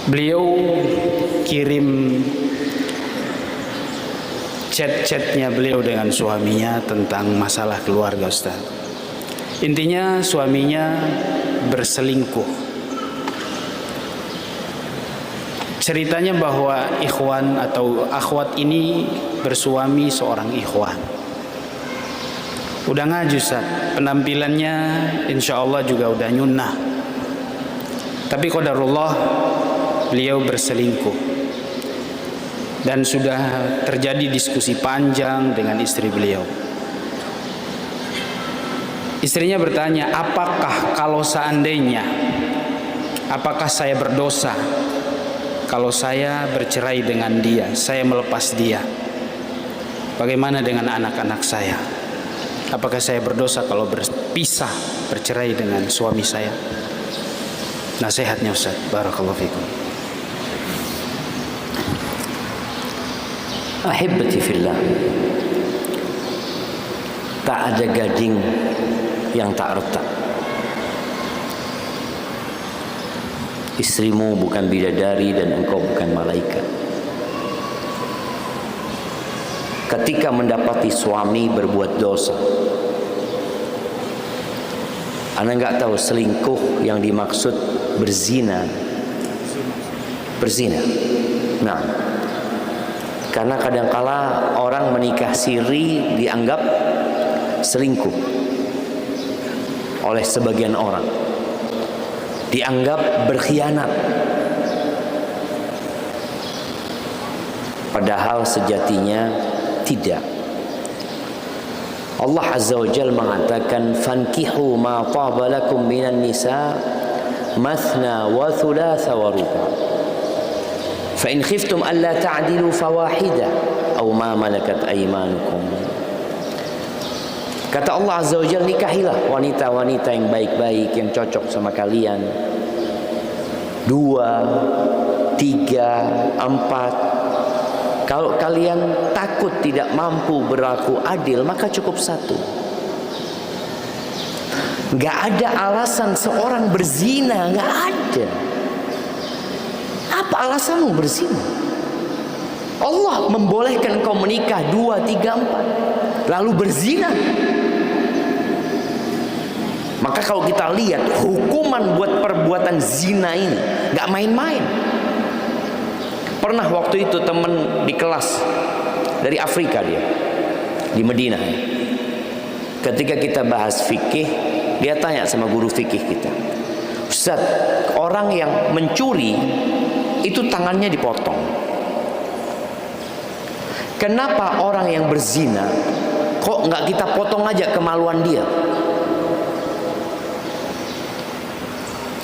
Beliau kirim chat-chatnya beliau dengan suaminya tentang masalah keluarga, Ustaz. Intinya suaminya berselingkuh. Ceritanya bahwa ikhwan atau akhwat ini bersuami seorang ikhwan. Udah ngaji, Ustaz. Penampilannya insya Allah juga udah nyunnah. Tapi qadarullah beliau berselingkuh. Dan sudah terjadi diskusi panjang dengan istri beliau. Istrinya bertanya, apakah kalau seandainya, apakah saya berdosa kalau saya bercerai dengan dia, saya melepas dia? Bagaimana dengan anak-anak saya? Apakah saya berdosa kalau berpisah, bercerai dengan suami saya? Nasihatnya, Ustaz. Barakallahu fikum. Ahibati fillah, tak ada gading yang tak retak. Istrimu bukan bidadari dan engkau bukan malaikat. Ketika mendapati suami berbuat dosa, Anda enggak tahu selingkuh yang dimaksud berzina. Nah, karena kadangkala orang menikah siri dianggap selingkuh oleh sebagian orang, dianggap berkhianat, padahal sejatinya tidak. Allah Azza wa Jalla mengatakan, fankihu ma taba lakum minan nisa mathna wa thulatha wa ruba'. فإن خفتم ألا تعدلوا فواحدة أو ما ملكت أيمانكم. Kata Allah Azza wa Jalla, nikahilah wanita-wanita yang baik-baik, yang cocok sama kalian. 2, 3, 4. Kalau kalian takut tidak mampu berlaku adil, maka cukup 1. Gak ada alasan seorang berzina, gak ada. Apa alasanmu berzina? Allah membolehkan engkau menikah 2, 3, 4, lalu berzina. Maka kalau kita lihat hukuman buat perbuatan zina ini gak main-main. Pernah waktu itu teman di kelas dari Afrika, dia di Madinah. Ketika kita bahas fikih, dia tanya sama guru fikih kita, Ustaz, orang yang mencuri itu tangannya dipotong. Kenapa orang yang berzina kok nggak kita potong aja kemaluan dia?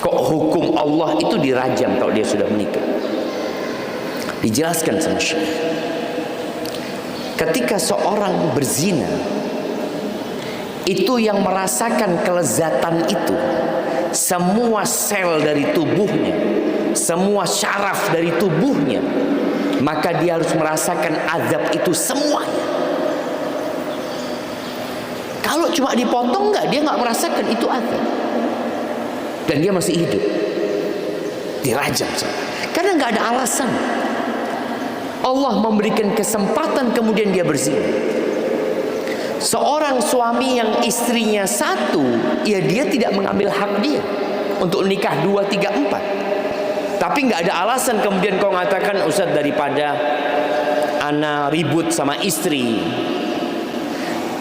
Kok hukum Allah itu dirajam kalau dia sudah menikah? Dijelaskan sama Syekh. Ketika seorang berzina, itu yang merasakan kelezatan itu semua sel dari tubuhnya, semua syaraf dari tubuhnya, maka dia harus merasakan azab itu semuanya. Kalau cuma dipotong dia nggak merasakan itu azab, dan dia masih hidup, dirajam karena nggak ada alasan. Allah memberikan kesempatan, kemudian dia berzina. Seorang suami yang istrinya 1, ya dia tidak mengambil hak dia untuk nikah 2, 3, 4. Tapi nggak ada alasan kemudian kau mengatakan, Ustaz, daripada ana ribut sama istri,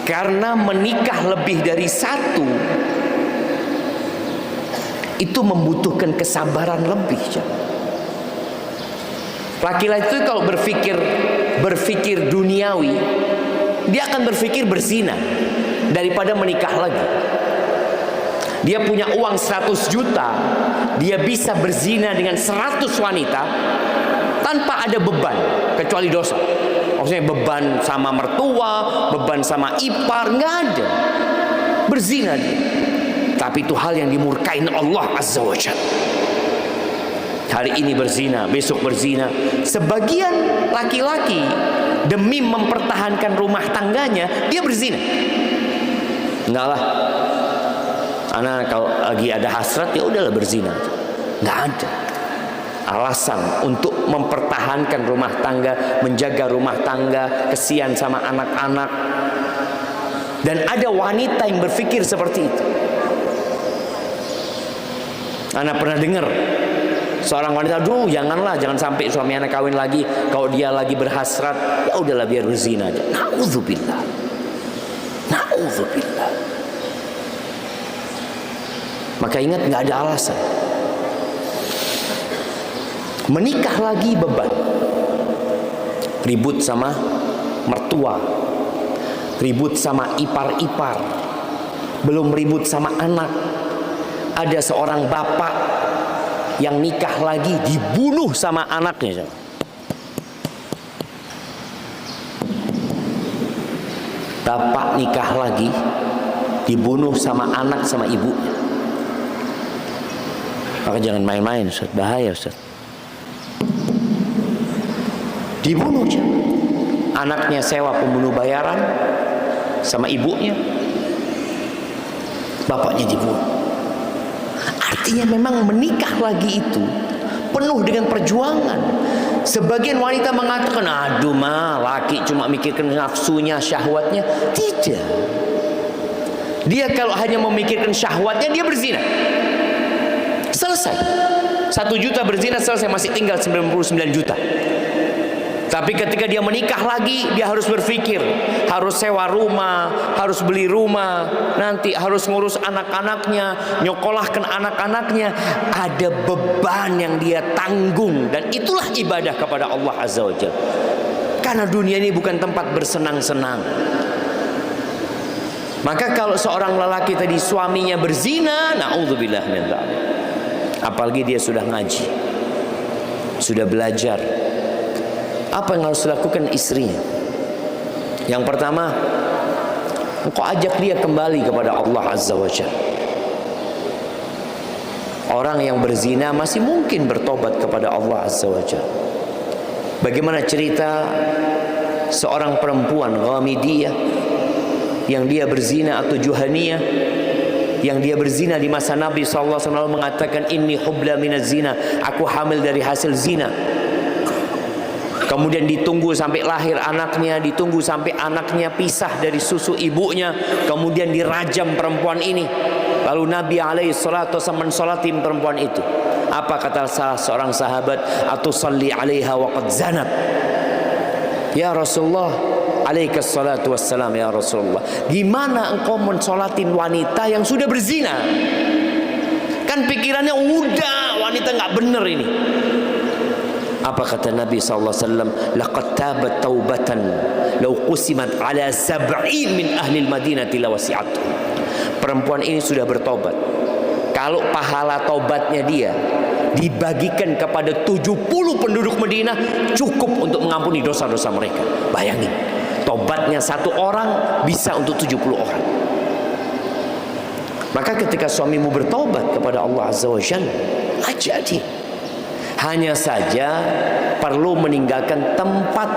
karena menikah lebih dari 1 itu membutuhkan kesabaran lebih. Laki-laki itu kalau berpikir duniawi, dia akan berpikir berzina daripada menikah lagi. Dia punya uang 100 juta, dia bisa berzina dengan 100 wanita tanpa ada beban kecuali dosa. Maksudnya beban sama mertua, beban sama ipar, nggak ada. Berzina dia. Tapi itu hal yang dimurkain Allah Azza wa Jalla. Hari ini berzina, besok berzina. Sebagian laki-laki demi mempertahankan rumah tangganya, dia berzina. Enggak lah, anak kalau lagi ada hasrat ya udahlah berzina. Enggak ada. alasan untuk mempertahankan rumah tangga, menjaga rumah tangga, kesian sama anak-anak. Dan ada wanita yang berpikir seperti itu. Ana pernah dengar seorang wanita, "Duh, jangan sampai suami anak kawin lagi. Kalau dia lagi berhasrat, ya udahlah biar berzina aja." Nauzubillah. Nauzubillah. Maka ingat, nggak ada alasan. Menikah lagi beban. Ribut sama mertua, ribut sama ipar-ipar, belum ribut sama anak. Ada seorang bapak yang nikah lagi dibunuh sama anaknya. Bapak nikah lagi dibunuh sama anak sama ibunya. Maka jangan main-main, Ustaz. Bahaya, Ustaz. Dibunuh aja. Anaknya sewa pembunuh bayaran sama ibunya. Bapaknya dibunuh. Artinya memang menikah lagi itu penuh dengan perjuangan. Sebagian wanita mengatakan, "Aduh mah, laki cuma mikirkan nafsunya, syahwatnya." Tidak. Dia kalau hanya memikirkan syahwatnya, dia berzina. Selesai. 1 juta berzina selesai, masih tinggal 99 juta. Tapi ketika dia menikah lagi, dia harus berpikir, harus sewa rumah, harus beli rumah, nanti harus ngurus anak-anaknya, nyokolahkan anak-anaknya. Ada beban yang dia tanggung, dan itulah ibadah kepada Allah Azza wa Jalla. Karena dunia ini bukan tempat bersenang-senang. Maka kalau seorang lelaki tadi suaminya berzina, naudzubillah min dzalik. Apalagi dia sudah ngaji, sudah belajar. Apa yang harus dilakukan istrinya? Yang pertama, engkau ajak dia kembali kepada Allah Azza wa Jalla. Orang yang berzina masih mungkin bertobat kepada Allah Azza wa Jalla. Bagaimana cerita seorang perempuan Ghamidiyah yang dia berzina, atau Juhaniyah yang dia berzina di masa Nabi SAW, mengatakan, "Inni hubla minaz zina." Aku hamil dari hasil zina. Kemudian ditunggu sampai lahir anaknya, ditunggu sampai anaknya pisah dari susu ibunya, kemudian dirajam perempuan ini. Lalu Nabi alaihissalatu wassalam mensolatim perempuan itu. Apa kata salah seorang sahabat? "Atusalli alaiha wa qad zanat." Ya Rasulullah, alaikas salatu wassalam, ya Rasulullah, gimana engkau mensolatin wanita yang sudah berzina? Kan pikirannya udah wanita nggak bener ini. Apa kata Nabi SAW? "Laqad tabat taubatan law qusimat ala 70 min ahli al-Madinati lawasi'atuh." Perempuan ini sudah bertobat. Kalau pahala tobatnya dia dibagikan kepada 70 penduduk Madinah, cukup untuk mengampuni dosa-dosa mereka. Bayangin, tobatnya 1 orang bisa untuk 70 orang. Maka ketika suamimu bertobat kepada Allah Azza wa Jalla, ajak dia. Hanya saja perlu meninggalkan tempat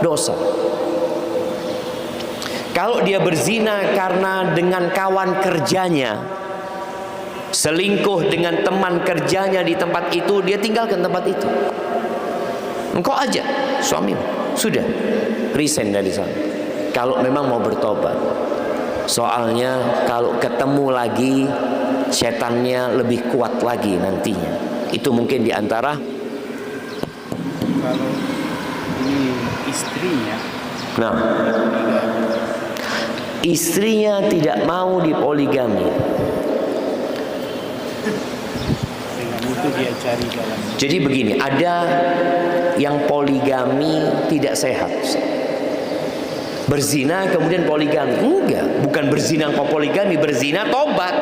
dosa. Kalau dia berzina karena dengan kawan kerjanya, selingkuh dengan teman kerjanya di tempat itu, dia tinggalkan tempat itu. Engkau ajak suamimu, sudah resign dari sana. Kalau memang mau bertobat. Soalnya kalau ketemu lagi, setannya lebih kuat lagi nantinya. Itu mungkin diantara. Kalau ini istrinya, Nah, istrinya tidak mau dipoligami, dengan itu dia cari jalan. jadi begini, ada yang poligami tidak sehat. Berzina kemudian poligami. Enggak, bukan berzina kau poligami, berzina tobat.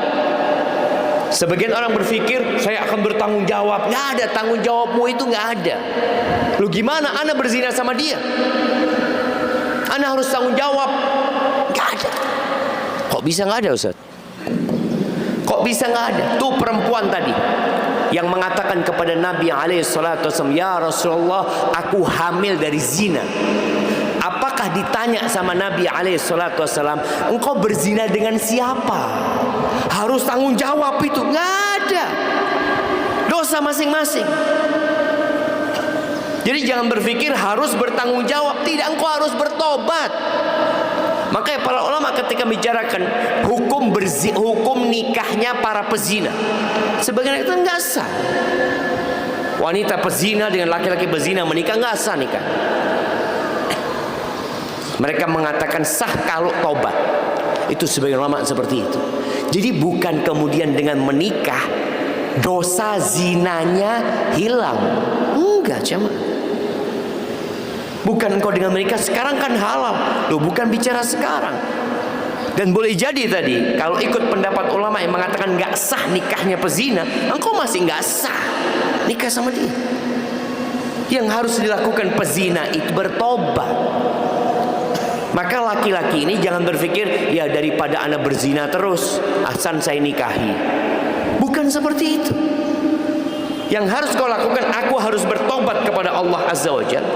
Sebagian orang berpikir, saya akan bertanggung jawab. Nggak ada, tanggung jawabmu itu nggak ada. Lu gimana? Ana berzina sama dia, Ana harus tanggung jawab. Nggak ada. Kok bisa nggak ada, Ustaz? Kok bisa nggak ada? Tuh perempuan tadi yang mengatakan kepada Nabi alaihissalam, "Ya Rasulullah, aku hamil dari zina." Apakah ditanya sama Nabi alaihissalam, "Engkau berzina dengan siapa?" Harus tanggung jawab itu. Nggak ada. Dosa masing-masing. Jadi jangan berpikir harus bertanggung jawab. Tidak, engkau harus bertobat. Makanya para ulama ketika bicarakan hukum nikahnya para pezina, sebagian itu enggak sah. Wanita pezina dengan laki-laki pezina menikah, enggak sah nikah. Mereka mengatakan sah kalau tobat. Itu sebagian ulama seperti itu. Jadi bukan kemudian dengan menikah dosa zinanya hilang. Enggak, jemaah. Bukan engkau dengan menikah sekarang kan halal. Loh, bukan bicara sekarang. Dan boleh jadi tadi kalau ikut pendapat ulama yang mengatakan nggak sah nikahnya pezina, engkau masih nggak sah nikah sama dia. Yang harus dilakukan pezina itu bertobat. Maka laki-laki ini jangan berpikir ya daripada anak berzina terus, ahsan saya nikahi. Bukan seperti itu. Yang harus kau lakukan, aku harus bertobat kepada Allah Azza wa Jalla.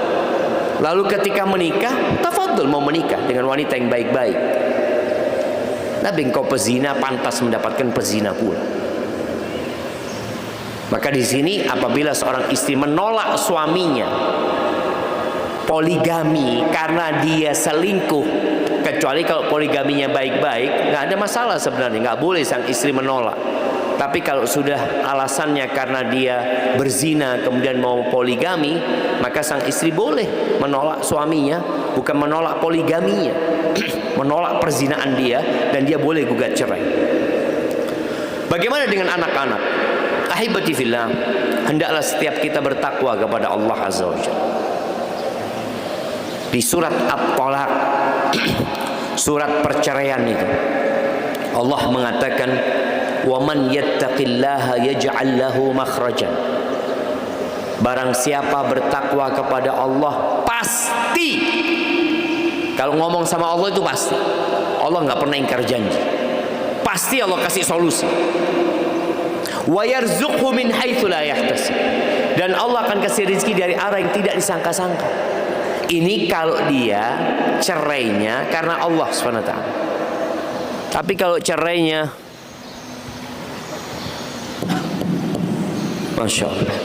Lalu ketika menikah, tafadhol mau menikah dengan wanita yang baik-baik. Tapi engkau pezina pantas mendapatkan pezina pula. Maka di sini apabila seorang istri menolak suaminya poligami karena dia selingkuh, kecuali kalau poligaminya baik-baik, nggak ada masalah sebenarnya, nggak boleh sang istri menolak. Tapi kalau sudah alasannya karena dia berzina kemudian mau poligami, maka sang istri boleh menolak suaminya, bukan menolak poligaminya, menolak perzinaan dia, dan dia boleh gugat cerai. Bagaimana dengan anak-anak? Ahibati fillah, hendaklah setiap kita bertakwa kepada Allah Azza wa Jalla. Di surat At-Talaq, surat perceraian itu, Allah mengatakan, "Waman yattaqillaha yaj'al lahu makhrajan." Barang siapa bertakwa kepada Allah, pasti. Kalau ngomong sama Allah itu pasti. Allah nggak pernah ingkar janji. Pasti Allah kasih solusi. Wa yarzuqhu min haitsu la yahtasib. Dan Allah akan kasih rezeki dari arah yang tidak disangka-sangka. Ini kalau dia cerainya karena Allah SWT. Tapi kalau cerainya, Masya Allah.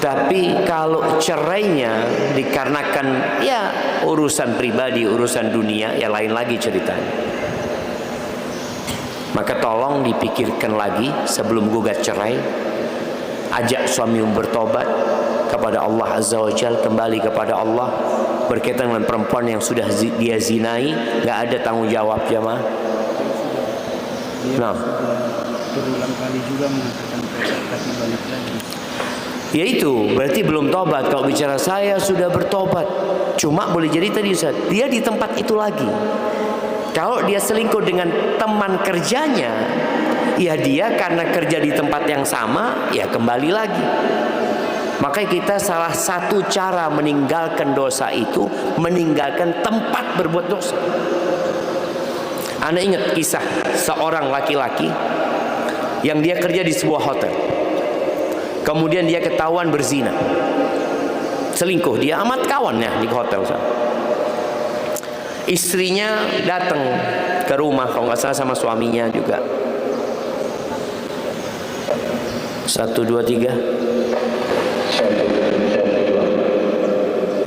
Tapi kalau cerainya dikarenakan ya urusan pribadi, urusan dunia, ya lain lagi ceritanya. Maka tolong dipikirkan lagi sebelum gugat cerai. Ajak suamimu bertobat kepada Allah Azza wa Jalla, kembali kepada Allah. Berkaitan dengan perempuan yang sudah dia zinai, nggak ada tanggung jawab, jemaah. Nah, berulang kali juga mengatakan tapi balik lagi. Ya itu berarti belum tobat. Kalau bicara saya sudah bertobat, cuma boleh jadi tadi Ustaz, dia di tempat itu lagi. Kalau dia selingkuh dengan teman kerjanya, ya dia karena kerja di tempat yang sama, ya kembali lagi. Makanya kita salah satu cara meninggalkan dosa itu meninggalkan tempat berbuat dosa. Anda ingat kisah seorang laki-laki yang dia kerja di sebuah hotel. Kemudian dia ketahuan berzina, selingkuh. Dia amat kawannya di hotel sana. Istrinya datang ke rumah, kalau nggak salah sama suaminya juga. 1, 2, 3.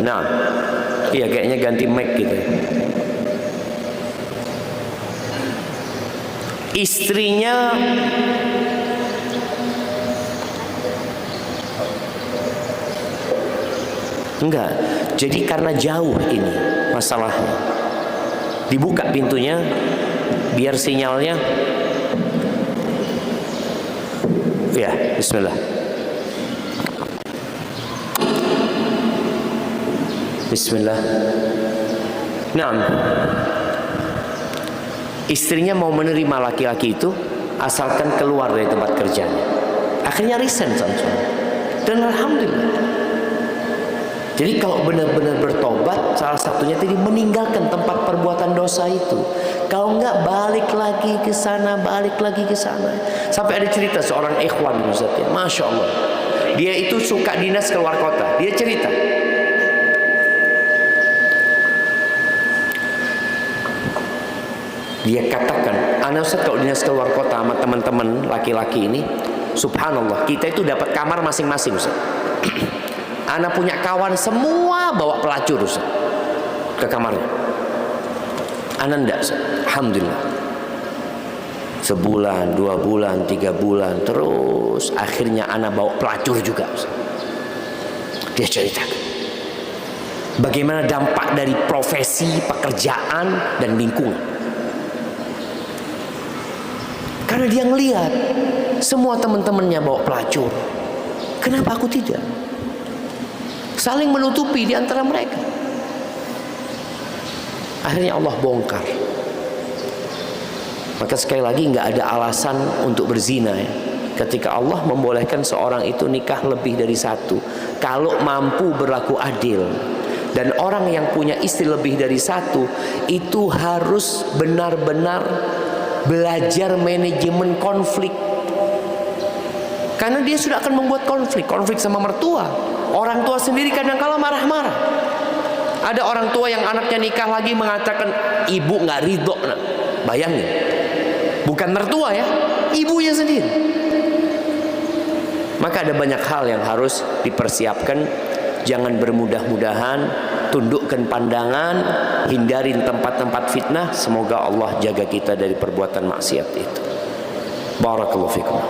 Nah, iya kayaknya ganti mic gitu. Istrinya enggak. Jadi karena jauh ini masalahnya. Dibuka pintunya biar sinyalnya. Ya, bismillah. Bismillah. Nah, istrinya mau menerima laki-laki itu asalkan keluar dari tempat kerjanya. Akhirnya resign sama suami. Dan alhamdulillah. Jadi kalau benar-benar bertobat, salah satunya tadi meninggalkan tempat perbuatan dosa itu. Kalau enggak balik lagi ke sana, balik lagi ke sana. Sampai ada cerita seorang ikhwan, Ustaz ya, Masya Allah. Dia itu suka dinas keluar kota. Dia cerita. Dia katakan, anak Ustaz kalau dinas keluar kota sama teman-teman laki-laki ini, Subhanallah, kita itu dapat kamar masing-masing, Ustaz. Ana punya kawan semua bawa pelacur, Ustaz, ke kamarnya. Ana enggak, Ustaz. Alhamdulillah. Sebulan, 2 bulan, 3 bulan, terus akhirnya ana bawa pelacur juga, Ustaz. Dia ceritakan bagaimana dampak dari profesi, pekerjaan, dan lingkungan. Karena dia ngelihat semua teman-temannya bawa pelacur, kenapa aku tidak? Saling menutupi di antara mereka. Akhirnya Allah bongkar. Maka sekali lagi nggak ada alasan untuk berzina ya. Ketika Allah membolehkan seorang itu nikah lebih dari satu, kalau mampu berlaku adil. Dan orang yang punya istri lebih dari satu itu harus benar-benar belajar manajemen konflik. Karena dia sudah akan membuat konflik sama mertua. Orang tua sendiri kadang-kala marah-marah. Ada orang tua yang anaknya nikah lagi mengatakan ibu nggak ridho. Nah, bayangin, bukan mertua ya, ibunya sendiri. Maka ada banyak hal yang harus dipersiapkan. Jangan bermudah-mudahan, tundukkan pandangan, hindarin tempat-tempat fitnah. Semoga Allah jaga kita dari perbuatan maksiat itu. Barakallahu fikum.